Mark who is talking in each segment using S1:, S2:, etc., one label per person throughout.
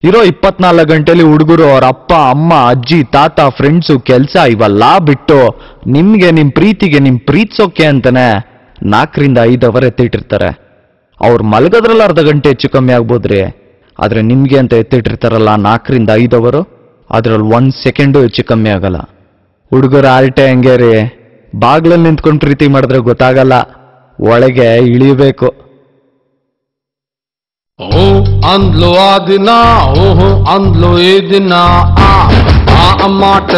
S1: ಇರೋ 24 ಗಂಟೆಲಿ ಹುಡುಗರು ಅವ್ರ ಅಪ್ಪ ಅಮ್ಮ ಅಜ್ಜಿ ತಾತ ಫ್ರೆಂಡ್ಸು ಕೆಲ್ಸ ಇವೆಲ್ಲ ಬಿಟ್ಟು ನಿಮ್ಗೆ ನಿಮ್ ಪ್ರೀತಿಗೆ ನಿಮ್ ಪ್ರೀತಿಸೋಕೆ ಅಂತಾನೆ 4 ರಿಂದ 5 ಅವರ್ ಎತ್ತಿಟ್ಟಿರ್ತಾರೆ. ಅವ್ರು ಮಲಗೋದ್ರಲ್ಲಿ ಅರ್ಧ ಗಂಟೆ ಹೆಚ್ಚು ಕಮ್ಮಿ ಆಗ್ಬೋದ್ರಿ, ಆದ್ರೆ ನಿಮ್ಗೆ ಅಂತ ಎತ್ತಿಟ್ಟಿರ್ತಾರಲ್ಲ 4 ರಿಂದ 5 ಅವರು, ಅದ್ರಲ್ಲಿ 1 ಸೆಕೆಂಡು ಹೆಚ್ಚು ಕಮ್ಮಿ ಆಗಲ್ಲ. ಹುಡುಗರ ಆರ್ಟೆ ಹಂಗೆ ರೀ, ಬಾಗ್ಲಲ್ಲಿ ನಿಂತ್ಕೊಂಡು ಪ್ರೀತಿ ಮಾಡಿದ್ರೆ ಗೊತ್ತಾಗಲ್ಲ, ಒಳಗೆ ಇಳಿಬೇಕು.
S2: ಓ ಅಂದ್ಲು ಆ ದಿನ, ಓಹೋ ಅಂದ್ಲು ಈ ದಿನ, ಆ ಅಮ್ಮಾಟ,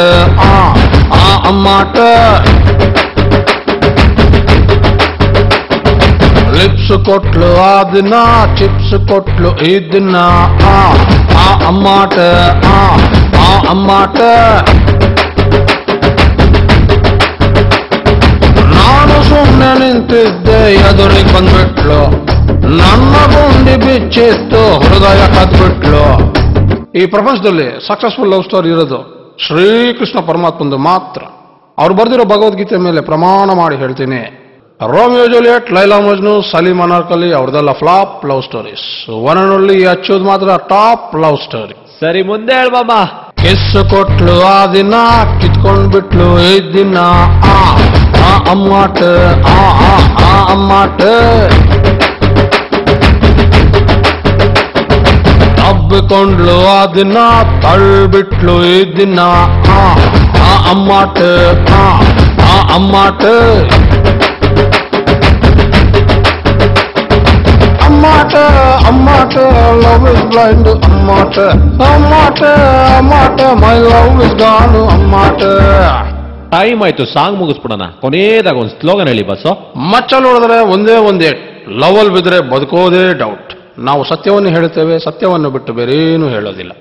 S2: ಆ ಅಮ್ಮಾಟ. ಲಿಪ್ಸ್ ಕೊಟ್ಲು ಆ ದಿನ, ಚಿಪ್ಸ್ ಕೊಟ್ಲು ಈ ದಿನ, ಆ ಅಮ್ಮಾಟ, ಆ ಅಮ್ಮಾಟ. ನಾನು ಸುಮ್ಮನೆ ನಿಂತಿದ್ದೆ, ಎದುರಿಗೆ ಬಂದ್ಬಿಟ್ಲು, ನನ್ನ ಗುಂಡಿ ಬಿಚ್ಚಿತ್ತು, ಹೃದಯ ಕದ್ಬಿಟ್ಲು. ಈ ಪ್ರಪಂಚದಲ್ಲಿ ಸಕ್ಸಸ್ಫುಲ್ ಲವ್ ಸ್ಟೋರಿ ಇರೋದು ಶ್ರೀಕೃಷ್ಣ ಪರಮಾತ್ಮಂದು ಮಾತ್ರ. ಅವ್ರು ಬರೆದಿರೋ ಭಗವದ್ಗೀತೆ ಮೇಲೆ ಪ್ರಮಾಣ ಮಾಡಿ ಹೇಳ್ತೀನಿ, ರೋಮಿಯೋ ಜೂಲಿಯಟ್, ಲೈಲಾ ಮಜ್ನು, ಸಲೀಂ ಅನಾರ್ಕಲಿ ಅವ್ರದೆಲ್ಲ flop love stories. One and only ಅಚ್ಚೋದು ಮಾತ್ರ ಟಾಪ್ ಲವ್ ಸ್ಟೋರಿ.
S1: ಸರಿ, ಮುಂದೆ ಹೇಳ್ಬಮ್ಮ.
S2: ಕಿಸ್ ಕೊಟ್ಲು ಆ ದಿನ, ಕಿತ್ಕೊಂಡ್ಬಿಟ್ಲು ಈ ದಿನ, ಆ ಅಮ್ಮಾಟ, ಆ ಅಮ್ಮಾಟ. ತಬ್ಬಿಕೊಂಡ್ಲು ಆ ದಿನ, ತಳ್ಬಿಟ್ಲು ಈ ದಿನ, ಆ ಅಮ್ಮಾಟ, ಆ ಅಮ್ಮಾಟ. ಅಮ್ಮಾಟ ಅಮ್ಮಾಟ, ಲವ್ ಇಸ್ ಬ್ಲೈಂಡ್ ಅಮ್ಮಾಟ, ಅಮ್ಮಾಟ ಅಮ್ಮಾಟ, ಮೈ ಲವ್ ಇಸ್ ಗಾನ್ ಅಮ್ಮಾಟ.
S3: ಟೈಮ್ ಆಯ್ತು, ಸಾಂಗ್ ಮುಗಿಸ್ಬಿಡೋಣ. ಕೊನೆಯದಾಗ ಒಂದು ಸ್ಲೋಗನ್ ಹೇಳಿ ಬಸ್ಸು.
S2: ಮಚ್ಚಲ್ ಹೊಡೆದ್ರೆ ಒಂದೇ ಒಂದೇ, ಲವಲ್ ಬಿದ್ರೆ ಬದುಕೋದೇ ಡೌಟ್. ನಾವು ಸತ್ಯವನ್ನು ಹೇಳುತ್ತೇವೆ, ಸತ್ಯವನ್ನು ಬಿಟ್ಟು ಬೇರೇನು ಹೇಳೋದಿಲ್ಲ.